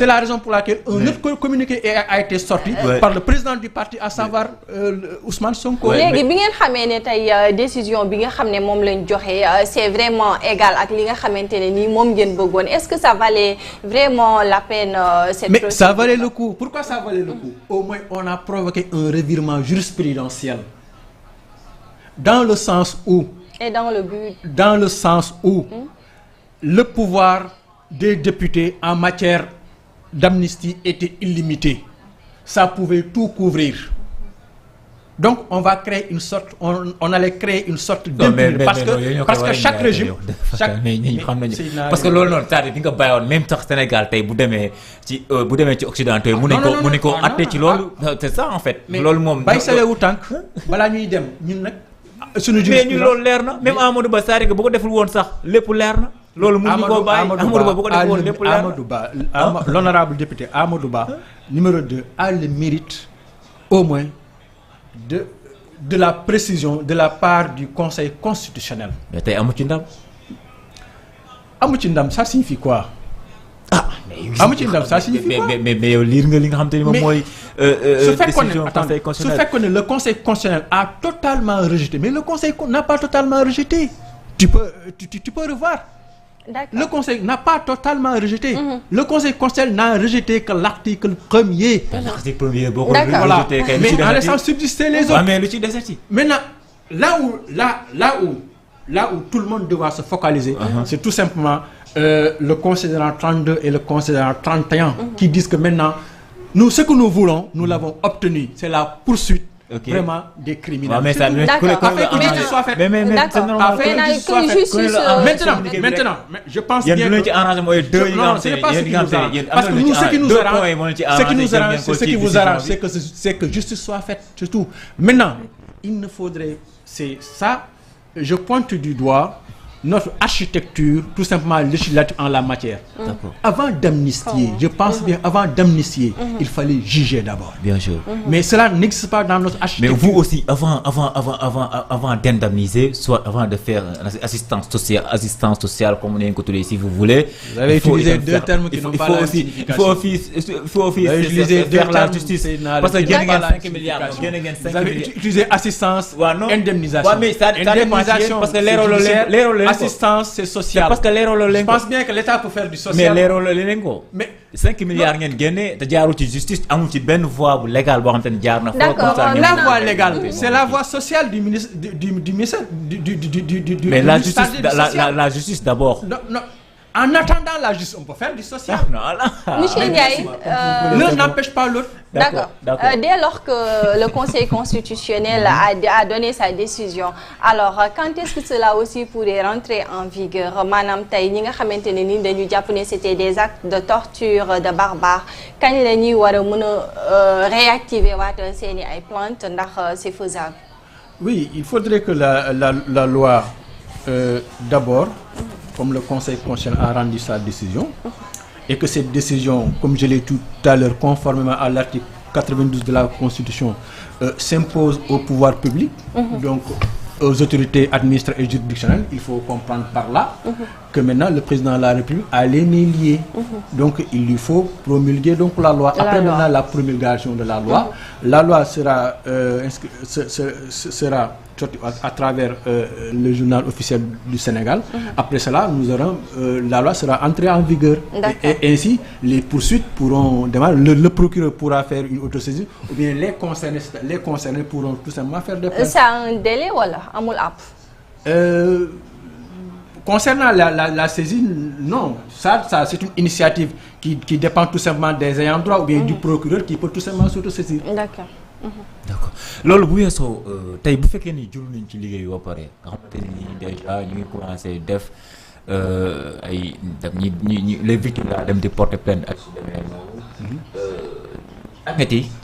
C'est la raison pour laquelle un autre communiqué a été sorti par le président du parti, à savoir Ousmane Sonko. léegi bi ngeen xamee ne tey décision bi nga xam ne moom lañ joxe c'est vraiment égal ak li nga xamante ne nii moom ngeen bëggoon est-ce que ça valait vraiment la peine cette Mais ça valait le coup. Pourquoi ça valait le coup? Au moins on a provoqué un revirement jurisprudentiel dans le sens où le pouvoir des députés en matière d'amnistie était illimité. Ça pouvait tout couvrir. Donc on va créer une sorte, on allait créer une sorte d'impunité parce que chaque régime, parce que loolu noonu c'est-à-dire di nga bàyyoon même tax Sénégal tey bu demee ci occidentaux yi mu ne ko atte ci loolu c'est ça en fait. loolu moom bay sawewu tànk balaa ñuy dem ñun nag suñu mais ñu loolu leer na même Amadou Ba c'est-à-dire que bu ko deful woon sax lépp leer na. loolu mu ñu ko bàyyi Amadou Ba bu ko deful woon lépp leer na. Amadou Ba l'honorable député Amadou Ba numéro 2 a le mérite au moins de la précision de la part du Conseil constitutionnel. mais tey amu ci ndam. amu ci ndam ça signifie quoi? amu ci ndam ça signifie quoi? mais yow liir nga li nga xam te ni moom mooy. décision Conseil constitutionnel su fekkoon ne le Conseil constitutionnel a totalement rejeté mais le Conseil n'a pas totalement rejeté. Tu peux revoir. D'accord. Le Conseil n'a pas totalement rejeté. Le Conseil constitutionnel n'a rejeté que l'article 1er. L'article 1er boo ko voilà. rejeté kay Mais en laissant subsister les autres. mais lu ci desati. Maintenant, là où tout le monde devra se focaliser, c'est tout simplement le considérant 32 et le considérant 31 qui disent que maintenant, ce que nous voulons, nous l'avons obtenu. C'est la poursuite. Vraiment des criminels. Ouais, mais ça mais maintenant, je pense bien que ce qui vous arrange, c'est que justice soit faite, c'est tout. Maintenant, il ne faudrait, c'est ça, je pointe du doigt notre architecture tout simplement législative en la matière. Avant d'amnistier, je pense bien avant d'amnistier, il fallait juger d'abord. Bien sûr. Mais cela n'existe pas dans notre architecture. Mais vous aussi avant d'indemniser, soit avant de faire assistance sociale comme on est côté si vous voulez. Vous avez utilisé deux termes qui n'ont pas la signification. Il faut aussi faire la justice parce que génn ngeen 5 milliards. Vous avez utilisé assistance, indemnisation. Mais ça indemnisation parce que l'erreur assistance c'est social. Parce que je pense bien que l'État peut faire du social. Mais l'erreur mais 5 milliards ngeen génne te jaarul ci justice amul ci benn voie bu légale boo xam te ne jaar na. La voie légale c'est la voie sociale du ministre du ministère du. Mais la justice d'abord. Non. En attendant la justice, on peut faire du social. Monsieur Ndiaye, l'un n'empêche pas l'autre. D'accord. Dès lors que le Conseil constitutionnel a donné sa décision, alors quand est-ce que cela aussi pourrait rentrer en vigueur? Madame Taï, ñi nga xamante ne ni dañu jàpp ne c'était des actes de torture, de barbares. Kañ la ñuy war a mën a réactiver waat seeni ay plaintes ndax c'est faisable? Oui, il faudrait que la loi d'abord, comme le Conseil constitutionnel a rendu sa décision, et que cette décision, comme je l'ai dit tout à l'heure, conformément à l'article 92 de la Constitution, s'impose au pouvoir public, donc aux autorités administratives et juridictionnelles. Il faut comprendre par là que maintenant le président de la République a les mains liées. Donc il lui faut promulguer donc la loi. Après maintenant la promulgation de la loi sera à travers le journal officiel du Sénégal. Après cela, la loi sera entrée en vigueur. Et ainsi, les poursuites pourront démarrer. Le procureur pourra faire une autosaisine ou bien les concernés pourront tout simplement faire des plaintes. C'est un délai ou alors amul app? Concernant la saisine, non. Ça c'est une initiative qui dépend tout simplement des ayants droit ou bien du procureur qui peut tout simplement s'autosaisir. D'accord. D'accord loolu bu weesoo tey bu fekkee ni jur nañ ci liggéey ba pare nga xamante ni déjà ñu ngi commencé def ay dem ñi les victimes la dem di porter plainte ak su demee noonu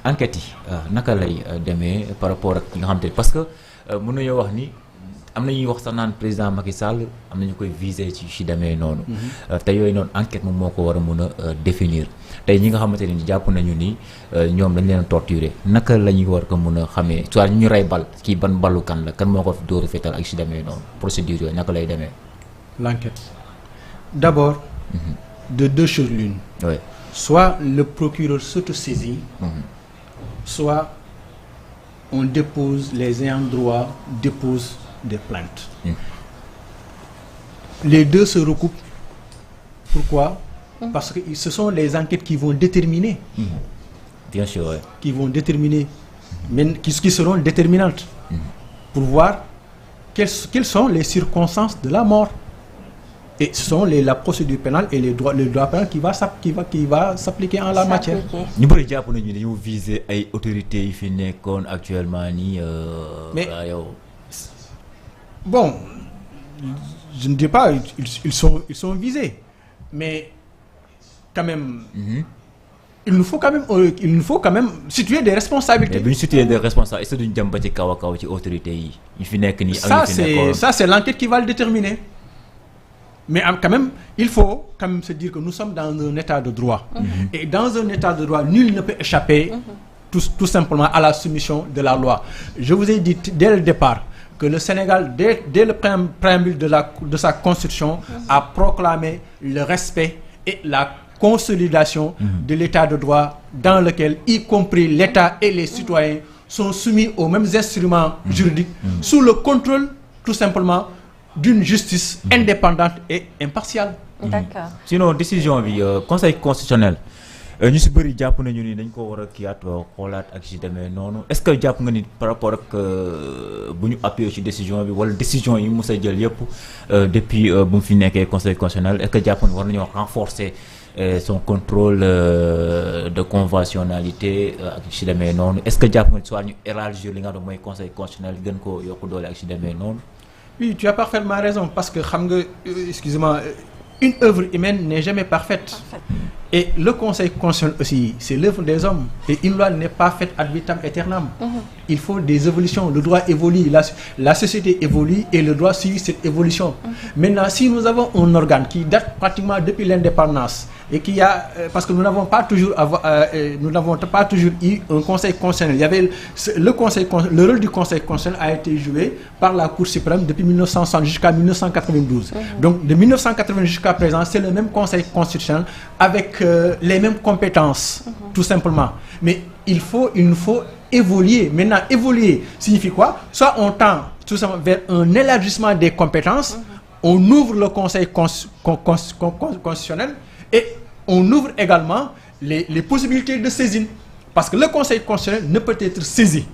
enquêtes yi naka lay demee par rapport ak nga xamante ni parce que mën nañoo wax ni am na ñuy wax sax naan président Macky Sall am na ñu koy viser ci demee noonu. te yooyu noonu enquête moom moo ko war a mën a définir tey ñi nga xamante ne jàpp nañu ni ñoom dañ leen torturer naka la ñuy war ko mën a xamee soit ñu rey bal kii ban ballu kan la kan moo ko dóoru fetal ak ci demee noonu procédure yooyu naka lay demee. L'enquête d'abord de deux choses l'une. Oui. soit le procureur s'autosaisit, soit on dépose, les ayants droit déposent des plaintes. Les deux se recoupent. Pourquoi? Parce que ce sont les enquêtes qui vont déterminer. Bien sûr, ouais. Qui vont déterminer, mais qui seront déterminantes pour voir quelles sont les circonstances de la mort. Et ce sont la procédure pénale et le droit pénal qui va s'appliquer en la matière. Ñu bëri jàpp nañu dañoo viser ay autorités yi fi nekkoon actuellement nii. Mais bon, je ne dis pas ils sont visés, mais quand même. Il nous faut quand même situer des responsabilités. Mais bu ñu situer des responsables est-ce que duñ dem ba ci kaw a kaw ci autorités yi ñu fi nekk nii. Ça c'est l'enquête qui va le déterminer. Mais quand même, il faut quand même se dire que nous sommes dans un état de droit. Et dans un état de droit, nul ne peut échapper tout simplement à la soumission de la loi. Je vous ai dit dès le départ que le Sénégal, dès le préambule de sa constitution, a proclamé le respect et la consolidation de l'état de droit dans lequel, y compris l'État et les citoyens, sont soumis aux mêmes instruments juridiques sous le contrôle, tout simplement, d'une justice indépendante et impartiale. D'accord. Sinon décision bi conseil constitutionnel ñu si bëri jàpp nañu ni dañ ko war a kiiwaat xoolaat ak ci demee noonu est-ce que jàpp nga ni par rapport ak bu ñu appuyé ci décision bi wala décision yi mos a jël yëpp depuis bu mu fi nekkee conseil constitutionnel est-ce que jàpp nga war nañoo renforcer son contrôle de conventionnalité ak ci demee noonu est-ce que jàpp nga soit ñu élargir li nga xam ne mooy conseil constitutionnel gën koo yokk doole ak ci demee noonu. Oui, tu as parfaitement raison parce que excusez-moi, une œuvre humaine n'est jamais parfaite. Et le conseil constitutionnel aussi, c'est l'œuvre des hommes. Et une loi n'est pas faite ad vitam aeternam. Il faut des évolutions. Le droit évolue, la société évolue et le droit suit cette évolution. Maintenant, si nous avons un organe qui date pratiquement depuis l'indépendance et qui a, parce que nous n'avons pas toujours eu un conseil constitutionnel. Il y avait le rôle du conseil constitutionnel a été joué par la Cour suprême depuis 1960 jusqu'à 1992. Donc de 1980 jusqu'à présent, c'est le même conseil constitutionnel avec les mêmes compétences, tout simplement. Mais il nous faut évoluer. Maintenant, évoluer signifie quoi? Soit on tend tout simplement vers un élargissement des compétences, on ouvre le conseil constitutionnel et on ouvre également les possibilités de saisine. Parce que le conseil constitutionnel ne peut être saisi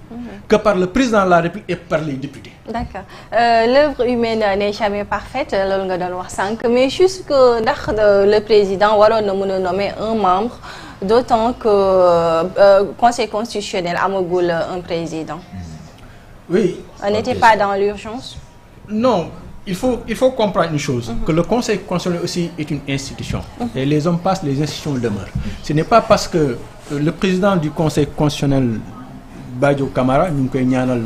que par le président de la République et par les députés. D'accord. L'œuvre humaine n'est jamais parfaite, loolu nga doon wax sànq, mais juste que ndax le président waroon na mën a nommer un membre, d'autant que conseil constitutionnel amagul un président. Oui. On n'était pas dans l'urgence. Non. Il faut comprendre une chose, que le conseil constitutionnel aussi est une institution. Et les hommes passent, les institutions demeurent. Ce n'est pas parce que le président du conseil constitutionnel, Badio Camara, ñu ngi koy ñaanal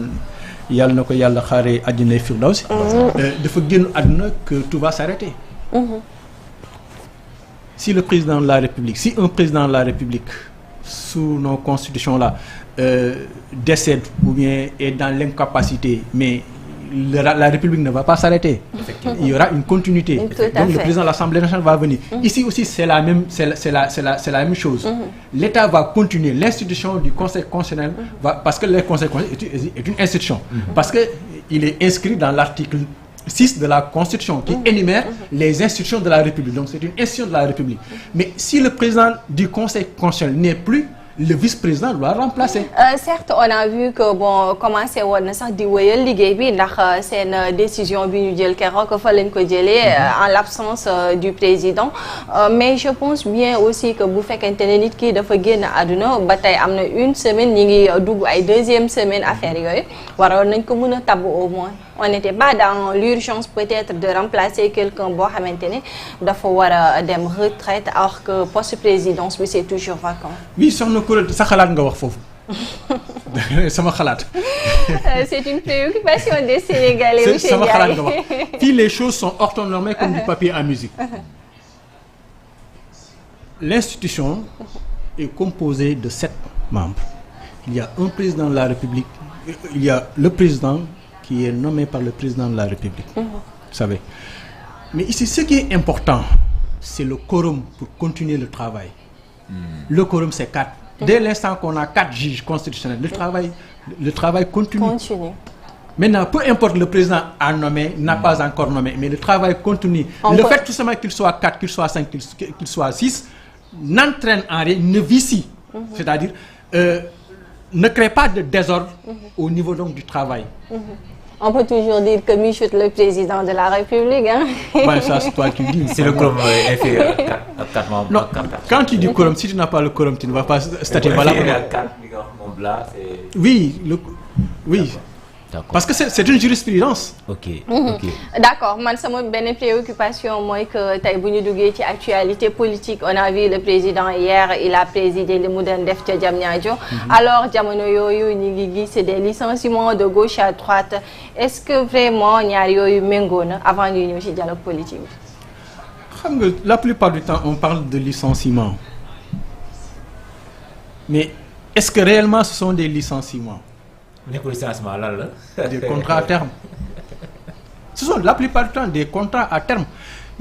yàlla na ko yàlla xaaree àjjana firdawsi, dafa génn àdduna que tout va s'arrêter. Si un président de la République, sous nos constitutions là, décède ou bien est dans l'incapacité, mais la République ne va pas s'arrêter. Il y aura une continuité. Donc le président de l'Assemblée nationale va venir. Ici aussi c'est la même chose. L'État va continuer. L'institution du Conseil constitutionnel parce que le Conseil constitutionnel est une institution. Parce que il est inscrit dans l'article 6 de la Constitution qui énumère les institutions de la République. Donc c'est une institution de la République. Mais si le président du Conseil constitutionnel n'est plus, le vice-président doit remplacer. Certes, on a vu que commencé woon na sax di wéyal liggéey bi ndax seen décision bi ñu jël keroog fa lañ ko jëlee en l'absence du président, mais je pense bien aussi que bu fekkente ne nit ki dafa génn àdduna ba tey am na une semaine ñi ngi dugg ay deuxième semaine affaire yooyu waroon nañ ko mën a tabb au moins. On n'était pas dans l'urgence peut-être de remplacer quelqu'un boo xamante ne dafa war a dem retraite alors que poste présidence bi c'est toujours vacant. Oui, soxna Koura sa xalaat nga wax foofu. sama xalaat. C'est une préoccupation des Sénégalais. C'est sama xalaat nga wax. Fii les choses sont orthonormées comme du papier à musique. L'institution est composée de 7 membres. Il y a un président de la République, il y a le président qui est nommé par le président de la République. Vous savez. Mais ici, ce qui est important, c'est le quorum pour continuer le travail. Le quorum, c'est 4. Dès l'instant qu'on a 4 juges constitutionnels, le travail continue. Maintenant, peu importe le président a nommé, n'a pas encore nommé, mais le travail continue. Fait tout simplement qu'il soit 4, qu'il soit 5, qu'il soit 6, n'entraîne en rien, ne vicie. C'est-à-dire, ne crée pas de désordre au niveau donc du travail. On peut toujours dire que Michoud le président de la République. Hein? Ouais, ça c'est toi qui dis. C'est le quorum inférieur à 4 membres. Non, quand tu dis quorum, si tu n'as pas le quorum, tu ne vas pas statuer valable. Oui, oui. Parce que c'est une jurisprudence. Ok. D'accord. Man, sama benn préoccupation moi que tay buñu duggé ci actualité politique, on a vu le président hier, il a présidé le Moudane def ca Diamniadio. Alors jamono yoyu ñi ngi gis des licenciements de gauche à droite. Est-ce que vraiment ñaar yoyu mengo na avant ñu ñëw ci dialogue politique? Xam nga la plupart du temps on parle de licenciements. Mais est-ce que réellement ce sont des licenciements? Des contrats à terme. Ce sont la plupart du temps des contrats à terme.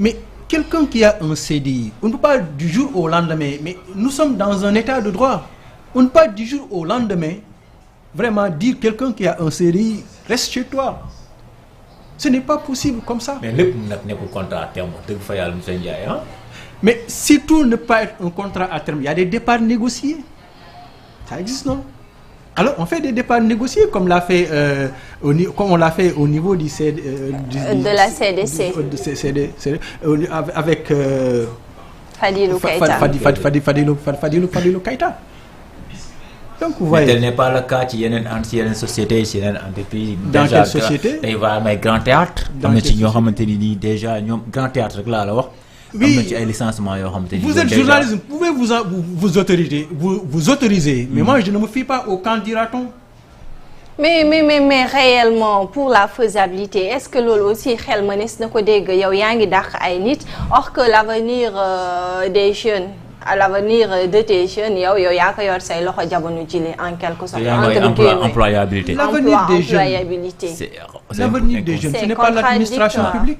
Mais quelqu'un qui a un CDI, on ne peut pas du jour au lendemain, mais nous sommes dans un état de droit. On ne peut pas du jour au lendemain vraiment dire quelqu'un qui a un CDI, reste chez toi. Ce n'est pas possible comme ça. Mais le contrat à terme, mais si tout ne peut pas être un contrat à terme, il y a des départs négociés. Ça existe, non? Alors, on fait des départs négociés comme on l'a fait au niveau du de la CDC. Avec Fadilou Keïta. Fadilou Keïta. Donc, vous voyez. Mais tel n'est pas le cas qui y a une ancienne société, c'est une entreprise. Dans quelle société? Il va à Grand Théâtre. Déjà, Grand Théâtre, là, alors. Oui. Vous êtes journaliste, vous pouvez vous autoriser. Mais moi, je ne me fie pas au quand dira-t-on. Mais réellement, pour la faisabilité, est-ce que l'on aussi or que l'avenir des jeunes, à l'avenir de tes jeunes, en quelque sorte. Employabilité. L'avenir des jeunes, ce n'est pas l'administration publique.